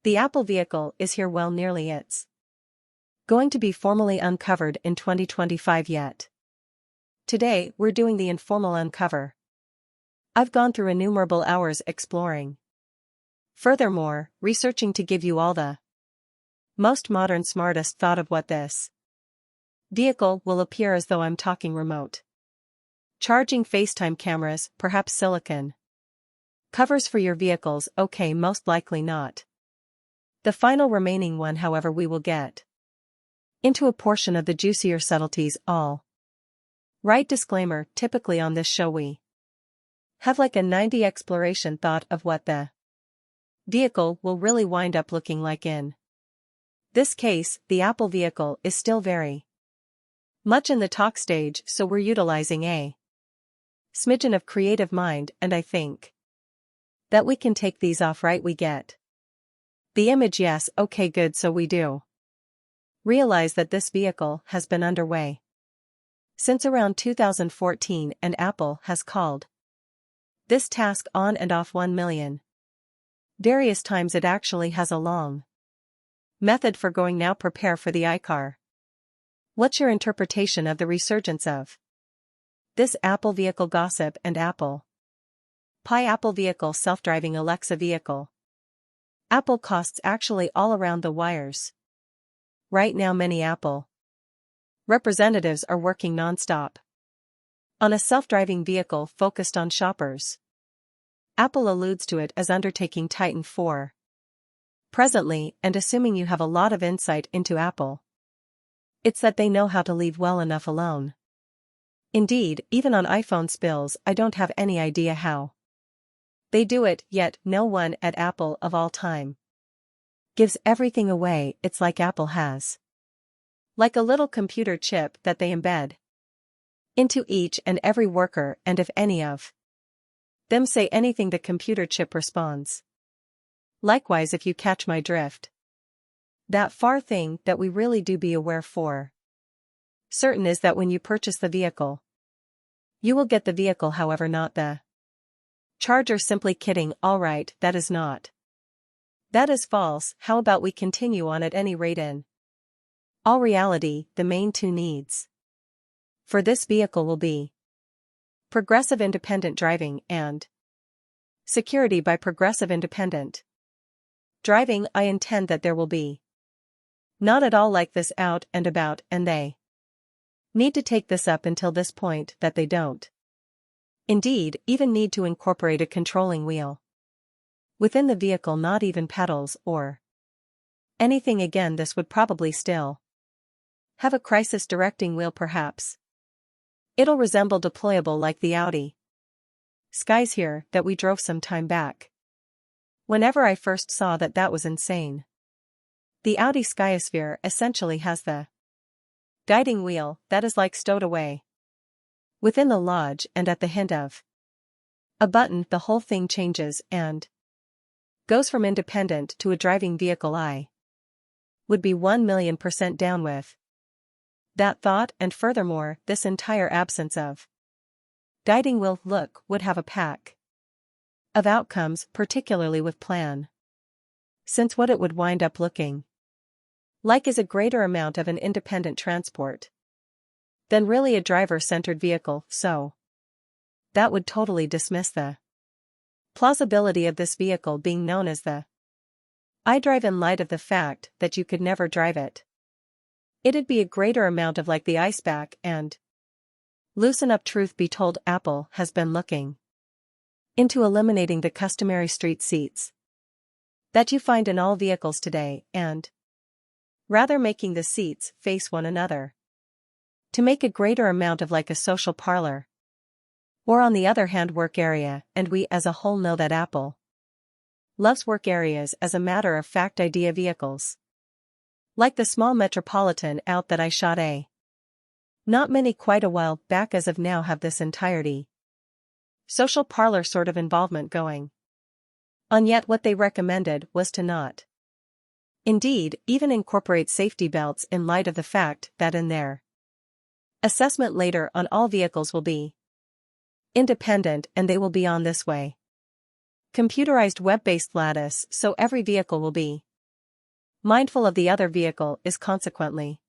The Apple vehicle is here. Well, nearly it's going to be formally uncovered in 2025 yet. Today, we're doing the informal uncover. I've gone through innumerable hours exploring. Furthermore, researching to give you all the most modern smartest thought of what this vehicle will appear as though I'm talking remote. Charging FaceTime cameras, perhaps silicon covers for your vehicles. Okay, most likely not. The final remaining one, however, we will get into a portion of the juicier subtleties. All right, disclaimer, typically on this show we have like a 90 exploration thought of what the vehicle will really wind up looking like. In this case, the Apple vehicle is still very much in the talk stage, so we're utilizing a smidgen of creative mind, and I think that we can take these off. Right, we get the image. Yes, okay, good. So we do realize that this vehicle has been underway since around 2014, and Apple has called this task on and off 1 million various times. It actually has a long method for going. Now prepare for the iCar. What's your interpretation of the resurgence of this Apple vehicle gossip and Apple Pie? Apple vehicle, self-driving Alexa vehicle. Apple costs actually all around the wires. Right now many Apple representatives are working non-stop on a self-driving vehicle focused on shoppers. Apple alludes to it as undertaking Titan 4 presently, and assuming you have a lot of insight into Apple, it's that they know how to leave well enough alone. Indeed, even on iPhone spills, I don't have any idea how they do it, yet no one at Apple of all time gives everything away. It's like Apple has like a little computer chip that they embed into each and every worker, and if any of them say anything, the computer chip responds. Likewise, if you catch my drift. That far thing that we really do be aware for certain is that when you purchase the vehicle, you will get the vehicle, however, not the charger. Simply kidding. Alright, that is false. How about we continue on? At any rate, in all reality, the main two needs for this vehicle will be progressive independent driving and security. By progressive independent driving, I intend that there will be not at all like this out and about, and they need to take this up until this point that they don't indeed even need to incorporate a controlling wheel within the vehicle, not even pedals or anything. Again, this would probably still have a crisis directing wheel. Perhaps it'll resemble deployable like the Audi Skies here that we drove some time back. Whenever I first saw that, that was insane. The Audi Skyosphere essentially has the guiding wheel that is like stowed away within the lodge, and at the hint of a button the whole thing changes and goes from independent to a driving vehicle. I would be 1,000,000% down with that thought, and furthermore, this entire absence of guiding wheel look would have a pack of outcomes, particularly with plan, since what it would wind up looking like is a greater amount of an independent transport than really a driver-centered vehicle. So that would totally dismiss the plausibility of this vehicle being known as the iDrive, in light of the fact that you could never drive it. It'd be a greater amount of like the iceback, and loosen up. Truth be told, Apple has been looking into eliminating the customary street seats that you find in all vehicles today, and rather making the seats face one another to make a greater amount of like a social parlor, or on the other hand work area. And we as a whole know that Apple loves work areas. As a matter of fact, idea vehicles like the small Metropolitan out that I shot not many quite a while back as of now have this entirety social parlor sort of involvement going on. Yet what they recommended was to not indeed even incorporate safety belts, in light of the fact that in their assessment later on all vehicles will be independent, and they will be on this way computerized web-based lattice, so every vehicle will be Mindful of the other vehicle is consequently